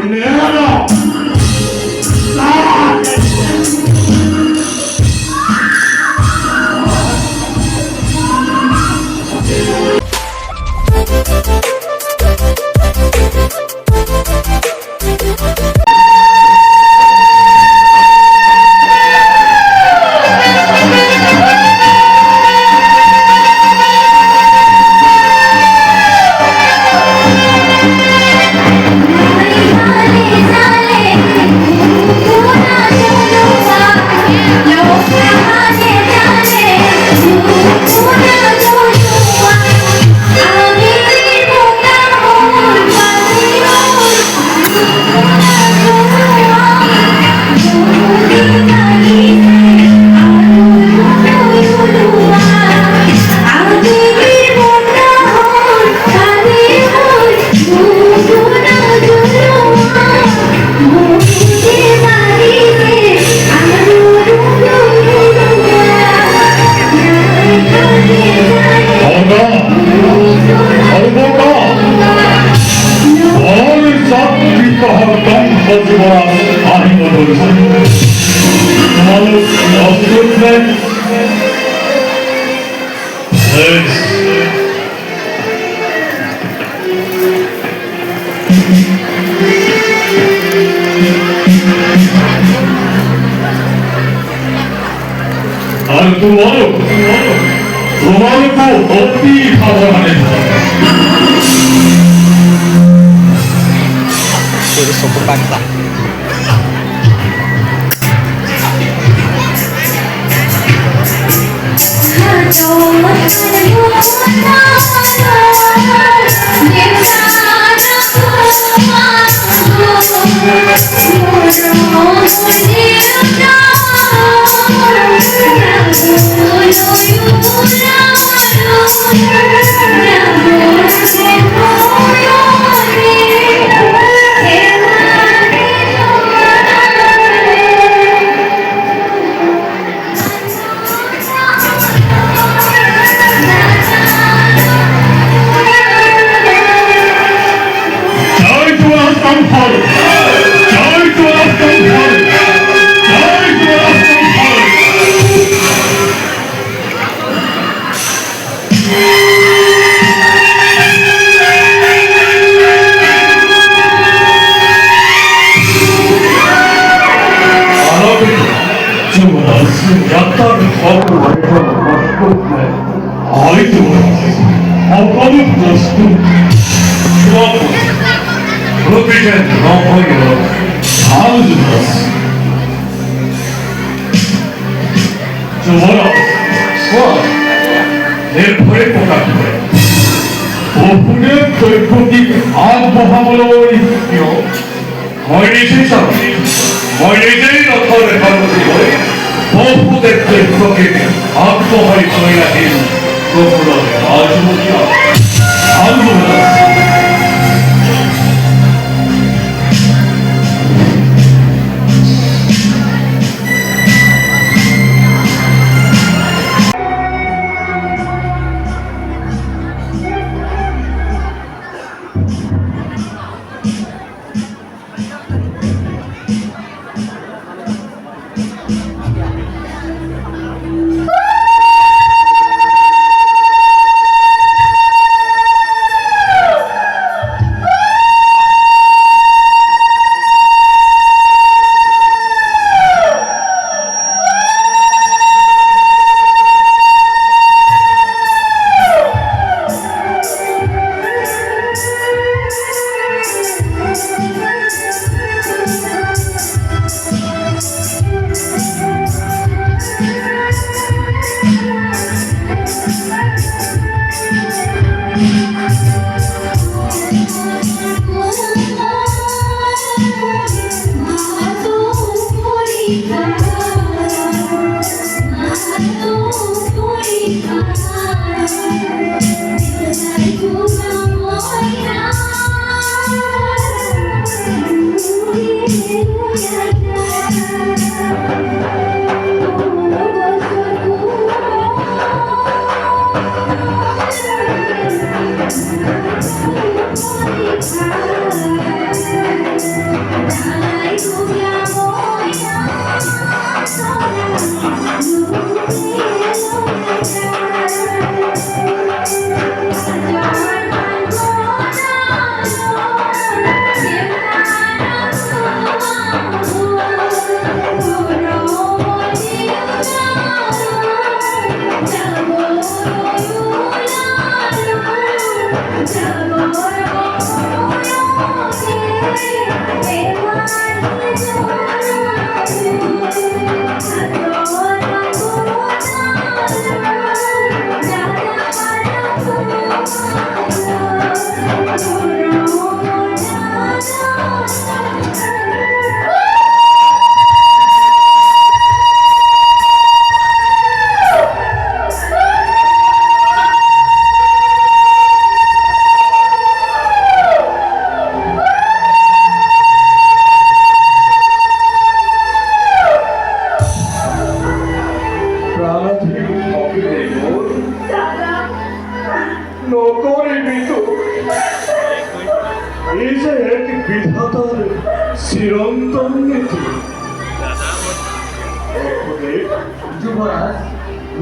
Guilherme! Romano 어디 가보라네. Suruh sopir paksa.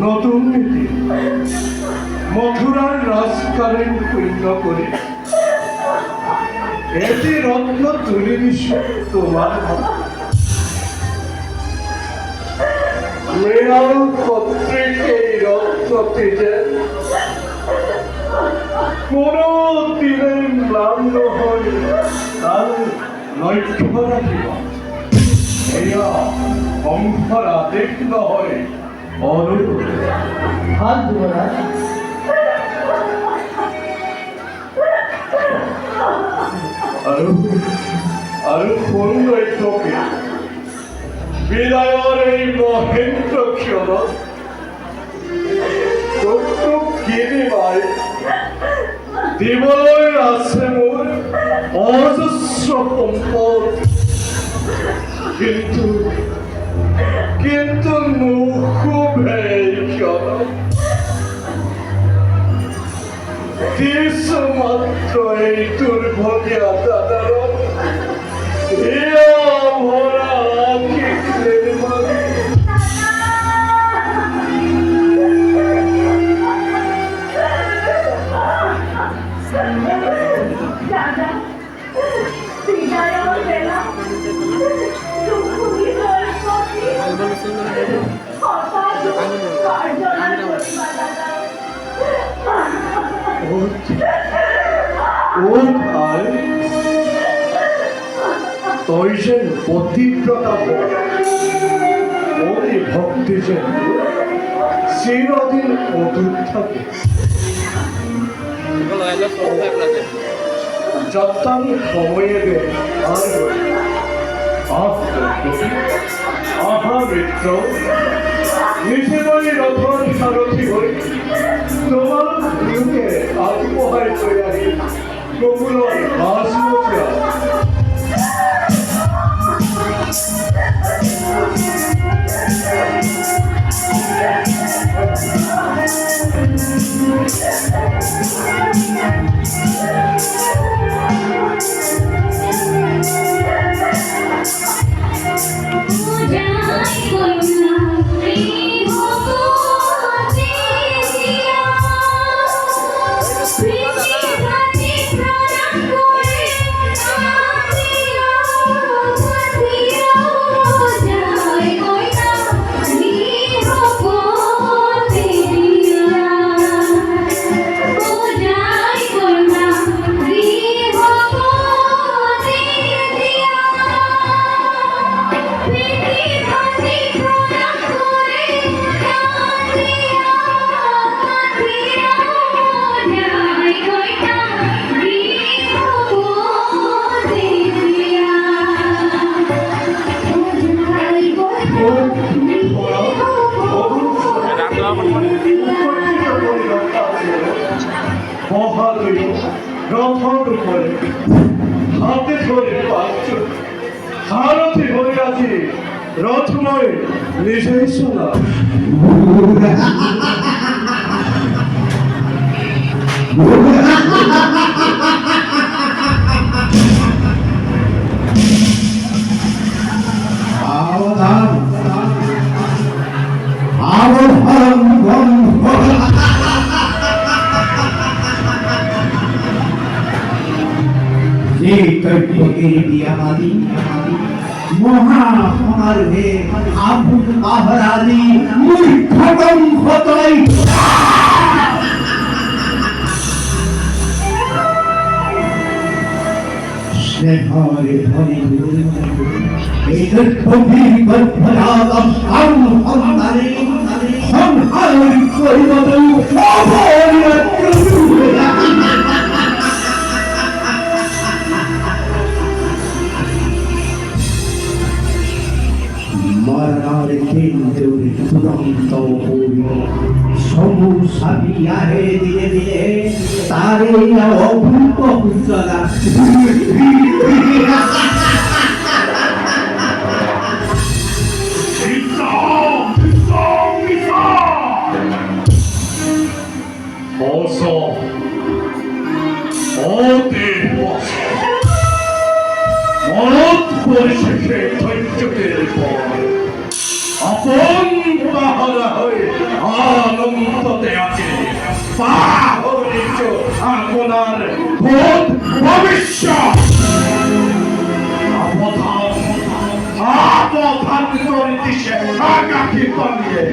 নতুন নীতি মথুরার রাজকালীন পূর্ণ করে এটি রত্ন তুলে দিছে তোমার মৃণাল পত্রিক এই রত্নটি যে কোনো দিনে ম্লান হয় তার লক্ষ্য রাখিব এয়া বংশরা দেখল হয় অনুরোধ হাত যুবরাজ আৰু কোন দৈত্যকে বিদায়ৰ এই মহেন্দ্ৰ ক্ষণত তোক কিনিবাই দিবলৈ আছে মোৰ অজস্ৰ সম্পদ কিন্তু নুশুভেই ক্ষণ দিছো মাত্ৰ এই দুৰ্ভগীয়া দাদাৰক ভৰা তই যেন পতিব্ৰতা অতি ভক্তি যেন চিরদিন অটুট থাকে যত্ন সময়ে দে আহা মিত্র নিজেরই রথর সারথি হই তোমার প্রিয়কে আত্মহায় করে আনি গোকুলের বাসমতিয়া রথর উপরে হাতে ধরে পাচ্ছ সারথি হয়ে আছে রথময় নিজেই শোনা মহাসমারোহে আবুল আহরাদি মূর্খতম হতই স্নেহরে ধরে এদের গভীর গর্ভজাতম সংহারে সংহার করিবত মরণার কেন্দ্র তুরন্ত হইল সমু সাবিয়াহে ধীরে ধীরে তারে অভূত পুত্ররা 어서 어디 মনতপরিশেষে ধৈর্যের পর আপন বাহারা হয়ে আনন্দ দেয়াকে পাহরিত আপনার বোধ ভবিষ্যৎ আপথান করে দিশে আগাকে পালিয়ে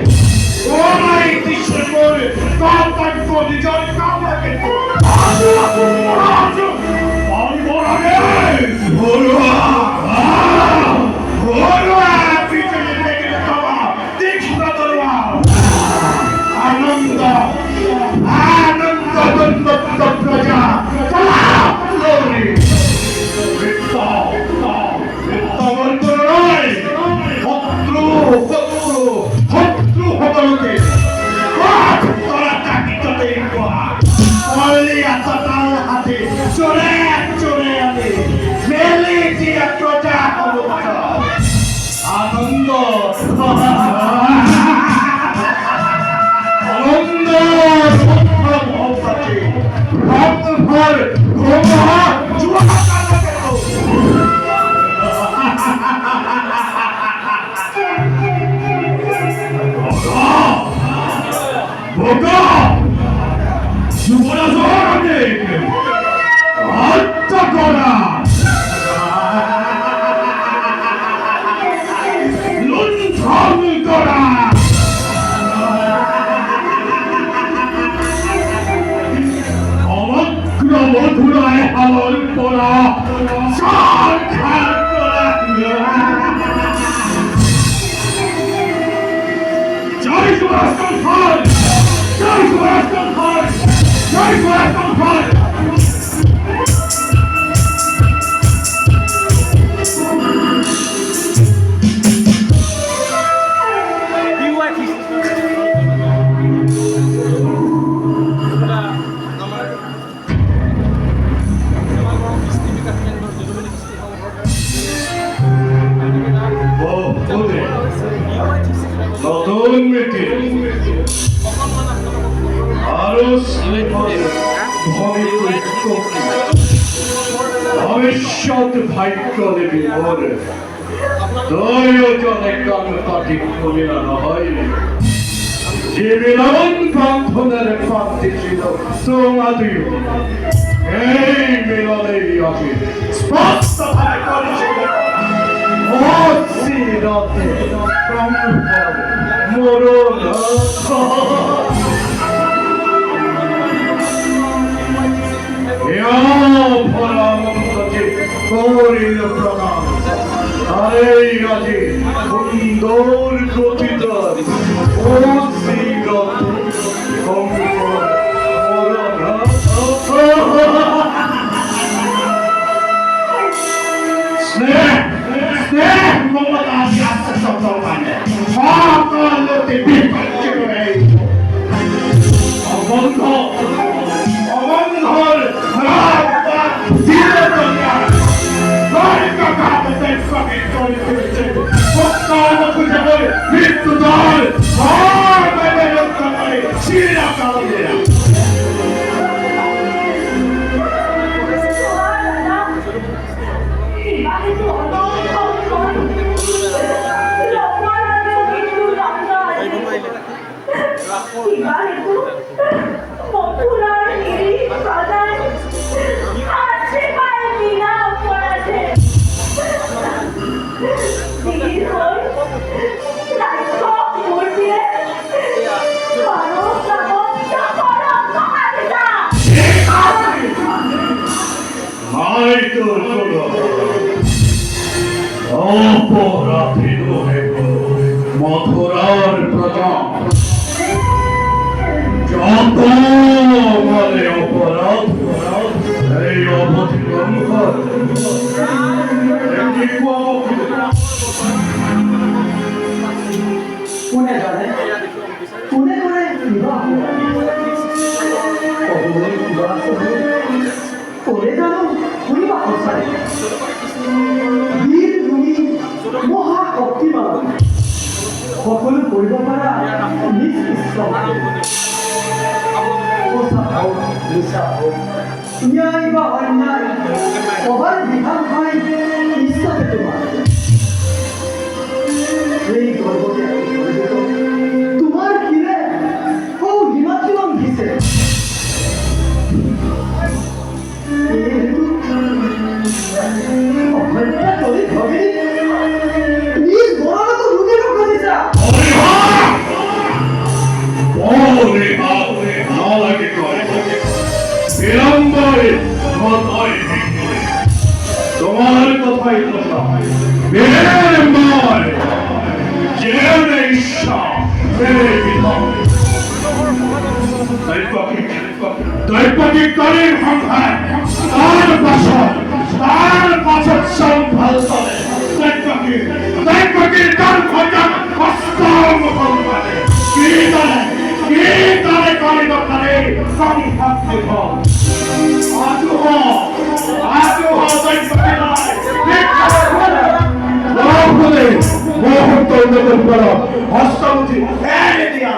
ওরাই দিশে করে কাপাই করে যায় কাপাকে আনন্দ আনন্দ প্রজা চলে চলে আমি মেলে দিয়া প্রজা আনন্দ আনন্দ ভর যুবরাজ হত্যা করা লুণ্ঠন করা সমগ্র মধুরায় পালন করা সংখ্যার করা জয় যুবরাজ কনফার জয় যুবরাজ কনফার জয় যুবরাজ কনফার ভবিষ্যৎ ভাগ্য দেবী মোর দয়োজনে কান্তাটি করিয়া নহয় যে মিলন প্রার্থনার প্রাপ্তি ছিল তোমাদের এই মিলনেই আছে স্পষ্ট ভাবে করেছিল অচিরতে মরণ করিল প্রণাম আরে আজি সুন্দর গতিদার ও শ্রীরথ স্নেহ স্নেহ মমতা আদি আত্মশব্দ মানে সকলতে বিপর্যয় হয়ে অবন্ধ অবন্ধর মৃত্যু দল তোর অপরাধী নহে মথুরার প্রজা যত বলে অপরাধ এই অবধিক্রম কর কোনে জানে কোনে কোনে বিবাহ কবলে বিবাহ কোনে জানো বিবাহ চাই বীর তুমি মহা শক্তিমান সকলো কৰিব পাৰা নিজ ঈশ্বৰ সঁচা হওক মিছা হওক ন্যায় বা অন্যায় সবাই বিধান পাই ঈশ্বৰে তোমাৰ এই গর্বতে তোমার কিরে ও হিমাচলম ঘিসে অপরাধটা করে হবে নিজ বড় তো রুগে রোগ দিছা তোমার কথাই কথা দৈপতিক করির সংখ্যায় তার পাশত সম্ভাল চলে দৈপতির তার খোঁজার হস্তম সম্ভালে কি তারে করিব তারে সংখ্যা দেখো আজু দৈপতি নয় মোহন তৈরি করো হস্তমুখী এনে দিয়ে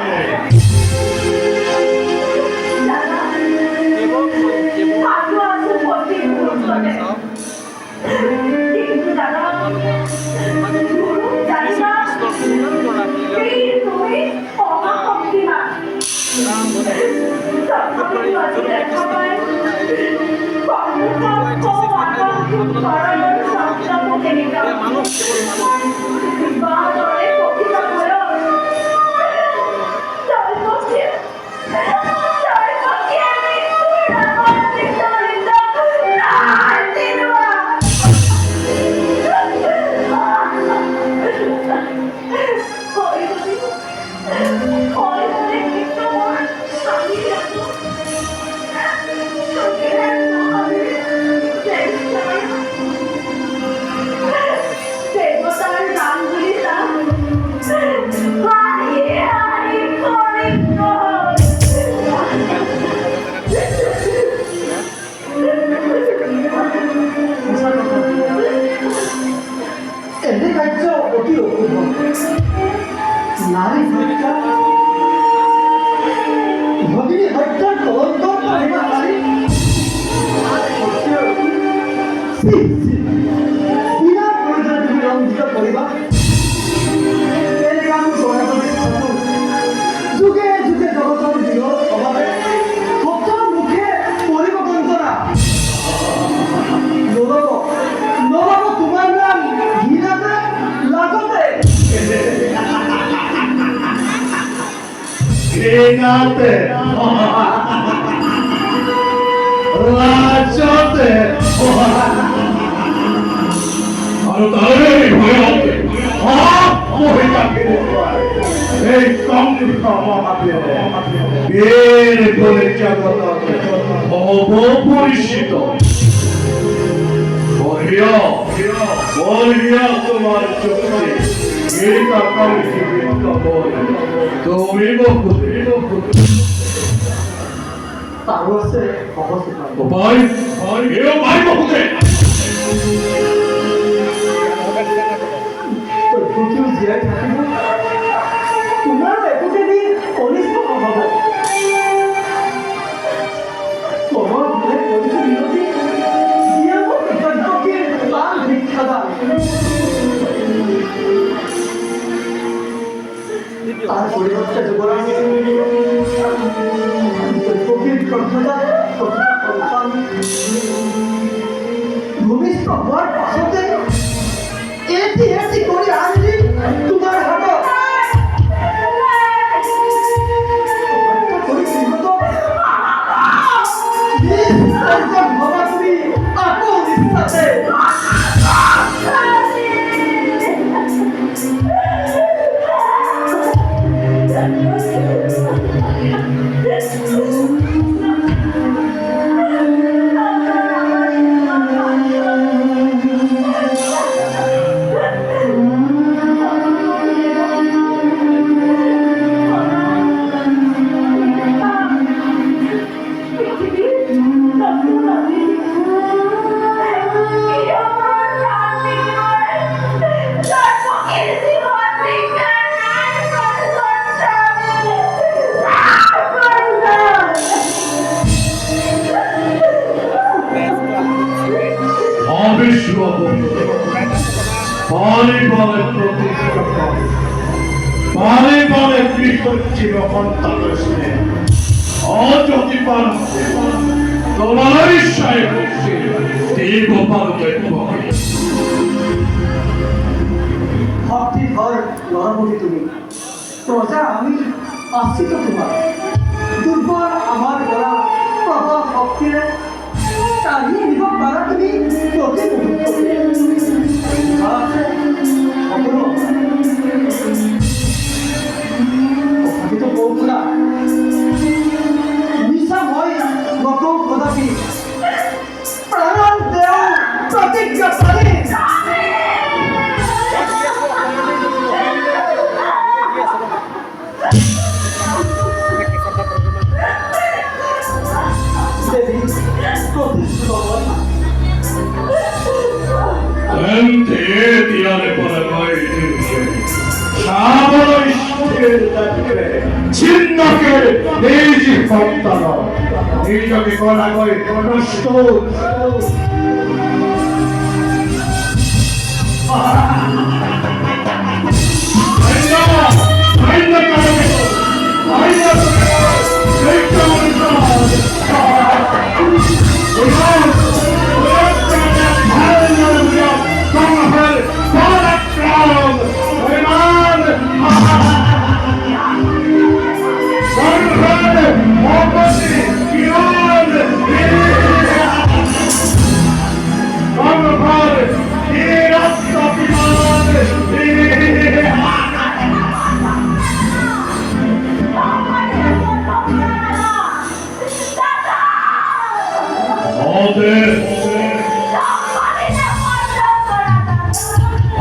এনে কার্য অতি অপূর্ব নারী হত্যা ভগিনী হত্যার তদন্ত করিবা নারী বিনা প্রয়োজনে তুমি রঞ্জিত করিবা এই কাম সনাতনী যুগে যুগে জগতৰ বিৰোধ অভাৱে সত্যৰ মুখে কৰিব বঞ্চনা নৰব তোমাৰ নাম ঘৃণাতে লাজতে ঘৃণাতে লাজতে আৰু তাৰে ভয়তে মহিলাকে এই সংযুক্ত মহাবীৰে বীর বলে জগত অপরিচিত বহিয়া তোমার চোখে গীতা কালকে বিজ্ঞাপন তুমি বকুতে তাৰো আছে অৱস্থিত ভাই বকুতে তোকেও জীয়াই থাকিব তোমাৰ একোতে দি অনিষ্ট নহ'ব তোমাৰ বোলে কৰিছো বিৰোধী জীয়াব যজ্ঞকে তাৰ ভিক্ষাদান তার পরিবর্তে যুবরাজ প্রকৃত কর্মদার ভূমিষ্ঠ হওয়ার পাছতে এটি করে আনলি তোমার হাত ভবা তুমি আকৌ নিষ্ঠাতে বলে বলে প্রতিষ্ঠা করে বলে বলে কৃষ্ণ সন্তান অযতি পার তোমার ইচ্ছায় করছে দেব পারবে ভক্তি ঘর গর্ভবতী তুমি প্রজা আমি আশ্রিত তোমার দুর্বল আমার গলা প্রবল ভক্তিরে তাড়িয়ে নিব পারা তুমি তোকে তো বলবো না নিশাময় নকল কদাপি প্রাণ দেও প্রতিজ্ঞা পারে ছিন্নকে নিজ সন্তান নিজকে করা করে নষ্ট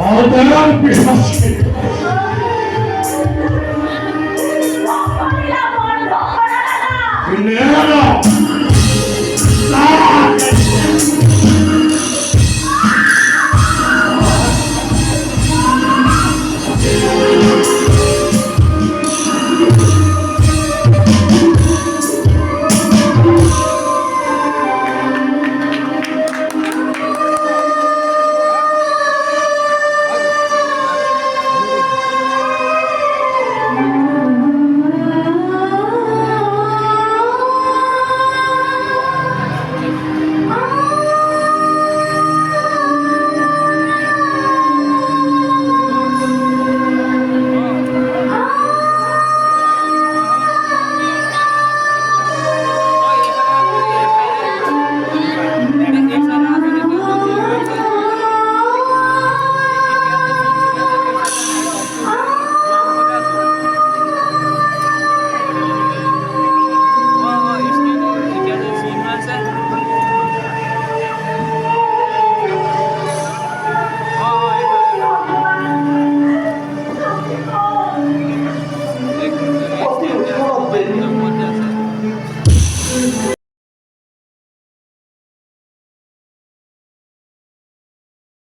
I'll